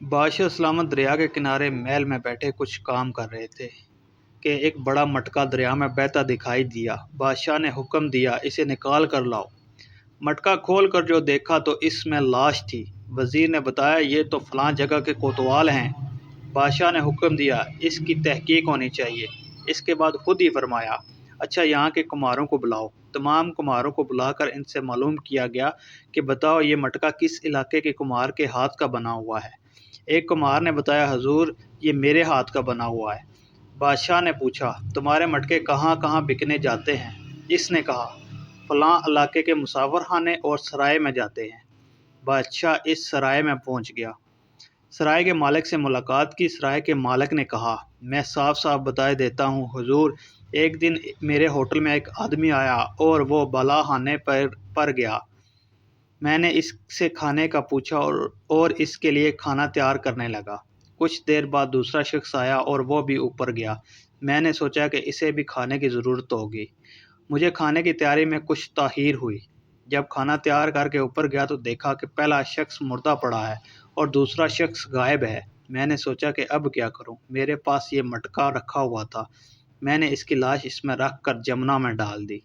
بادشاہ سلامت دریا کے کنارے محل میں بیٹھے کچھ کام کر رہے تھے کہ ایک بڑا مٹکا دریا میں بہتا دکھائی دیا۔ بادشاہ نے حکم دیا، اسے نکال کر لاؤ۔ مٹکا کھول کر جو دیکھا تو اس میں لاش تھی۔ وزیر نے بتایا، یہ تو فلاں جگہ کے کوتوال ہیں۔ بادشاہ نے حکم دیا، اس کی تحقیق ہونی چاہیے۔ اس کے بعد خود ہی فرمایا، اچھا یہاں کے کماروں کو بلاؤ۔ تمام کماروں کو بلا کر ان سے معلوم کیا گیا کہ بتاؤ یہ مٹکا کس علاقے کے کمار کے ہاتھ کا بنا ہوا ہے۔ ایک کمار نے بتایا، حضور یہ میرے ہاتھ کا بنا ہوا ہے۔ بادشاہ نے پوچھا، تمہارے مٹکے کہاں کہاں بکنے جاتے ہیں؟ اس نے کہا، فلاں علاقے کے مسافر خانے اور سرائے میں جاتے ہیں۔ بادشاہ اس سرائے میں پہنچ گیا۔ سرائے کے مالک سے ملاقات کی۔ سرائے کے مالک نے کہا، میں صاف صاف بتائے دیتا ہوں حضور، ایک دن میرے ہوٹل میں ایک آدمی آیا اور وہ بالا خانے پر گیا۔ میں نے اس سے کھانے کا پوچھا اور اس کے لیے کھانا تیار کرنے لگا۔ کچھ دیر بعد دوسرا شخص آیا اور وہ بھی اوپر گیا۔ میں نے سوچا کہ اسے بھی کھانے کی ضرورت ہوگی۔ مجھے کھانے کی تیاری میں کچھ تاخیر ہوئی۔ جب کھانا تیار کر کے اوپر گیا تو دیکھا کہ پہلا شخص مردہ پڑا ہے اور دوسرا شخص غائب ہے۔ میں نے سوچا کہ اب کیا کروں؟ میرے پاس یہ مٹکا رکھا ہوا تھا۔ میں نے اس کی لاش اس میں رکھ کر جمنا میں ڈال دی۔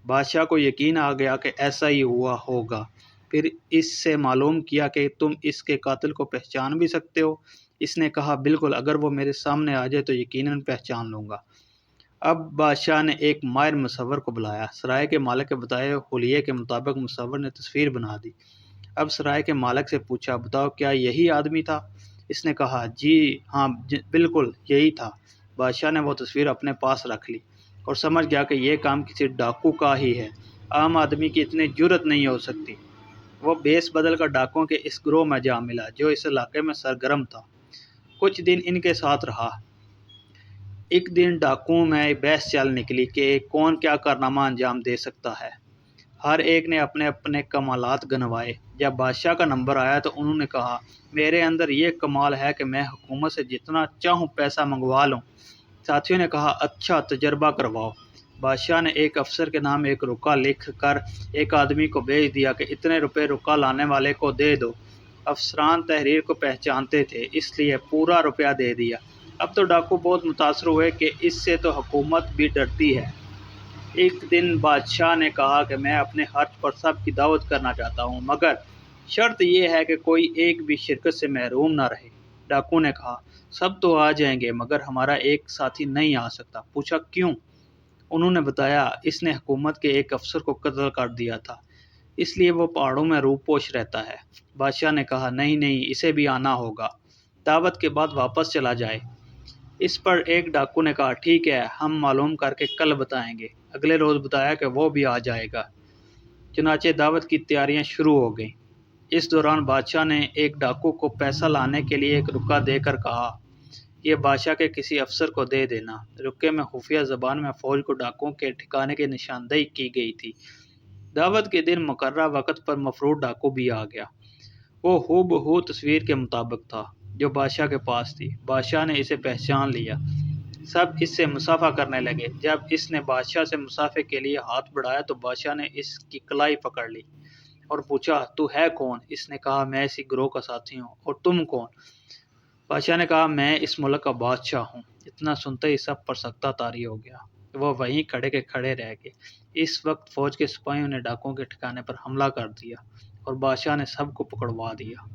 بادشاہ کو یقین آ گیا کہ ایسا ہی ہوا ہوگا۔ پھر اس سے معلوم کیا کہ تم اس کے قاتل کو پہچان بھی سکتے ہو؟ اس نے کہا، بالکل، اگر وہ میرے سامنے آ جائے تو یقیناً پہچان لوں گا۔ اب بادشاہ نے ایک ماہر مصور کو بلایا۔ سرائے کے مالک کے بتائے حلیے کے مطابق مصور نے تصویر بنا دی۔ اب سرائے کے مالک سے پوچھا، بتاؤ کیا یہی آدمی تھا؟ اس نے کہا، جی ہاں بالکل یہی تھا۔ بادشاہ نے وہ تصویر اپنے پاس رکھ لی اور سمجھ گیا کہ یہ کام کسی ڈاکو کا ہی ہے۔ عام آدمی کی اتنی جرأت نہیں ہو سکتی۔ وہ بیس بدل کر ڈاکوؤں کے اس گروہ میں جا ملا جو اس علاقے میں سرگرم تھا۔ کچھ دن ان کے ساتھ رہا۔ ایک دن ڈاکوؤں میں بحث چل نکلی کہ کون کیا کارنامہ انجام دے سکتا ہے۔ ہر ایک نے اپنے اپنے کمالات گنوائے۔ جب بادشاہ کا نمبر آیا تو انہوں نے کہا، میرے اندر یہ کمال ہے کہ میں حکومت سے جتنا چاہوں پیسہ منگوا لوں۔ ساتھیوں نے کہا، اچھا تجربہ کرواؤ۔ بادشاہ نے ایک افسر کے نام ایک رکا لکھ کر ایک آدمی کو بھیج دیا کہ اتنے روپے رکا لانے والے کو دے دو۔ افسران تحریر کو پہچانتے تھے، اس لیے پورا روپیہ دے دیا۔ اب تو ڈاکو بہت متاثر ہوئے کہ اس سے تو حکومت بھی ڈرتی ہے۔ ایک دن بادشاہ نے کہا کہ میں اپنے خرچ پر سب کی دعوت کرنا چاہتا ہوں، مگر شرط یہ ہے کہ کوئی ایک بھی شرکت سے محروم نہ رہے۔ ڈاکو نے کہا، سب تو آ جائیں گے مگر ہمارا ایک ساتھی نہیں آ سکتا۔ پوچھا کیوں؟ انہوں نے بتایا، اس نے حکومت کے ایک افسر کو قتل کر دیا تھا، اس لیے وہ پہاڑوں میں روح پوش رہتا ہے۔ بادشاہ نے کہا، نہیں اسے بھی آنا ہوگا، دعوت کے بعد واپس چلا جائے۔ اس پر ایک ڈاکو نے کہا، ٹھیک ہے، ہم معلوم کر کے کل بتائیں گے۔ اگلے روز بتایا کہ وہ بھی آ جائے گا۔ چنانچہ دعوت کی تیاریاں شروع ہو گئیں۔ اس دوران بادشاہ نے ایک ڈاکو کو پیسہ لانے کے لیے ایک رکا دے کر کہا، یہ بادشاہ کے کسی افسر کو دے دینا۔ رکے میں خفیہ زبان میں فوج کو ڈاکوؤں کے ٹھکانے کی نشاندہی کی گئی تھی۔ دعوت کے دن مقررہ وقت پر مفرور ڈاکو بھی آ گیا۔ وہ ہو بہو تصویر کے مطابق تھا جو بادشاہ کے پاس تھی۔ بادشاہ نے اسے پہچان لیا۔ سب اس سے مصافحہ کرنے لگے۔ جب اس نے بادشاہ سے مصافحے کے لیے ہاتھ بڑھایا تو بادشاہ نے اس کی کلائی پکڑ لی اور پوچھا، تو ہے کون؟ اس نے کہا، میں اسی گروہ کا ساتھی ہوں۔ اور تم کون؟ بادشاہ نے کہا، میں اس ملک کا بادشاہ ہوں۔ اتنا سنتے ہی سب پر سکتہ طاری ہو گیا۔ وہ وہیں کھڑے کے کھڑے رہ گئے۔ اس وقت فوج کے سپاہیوں نے ڈاکوؤں کے ٹھکانے پر حملہ کر دیا اور بادشاہ نے سب کو پکڑوا دیا۔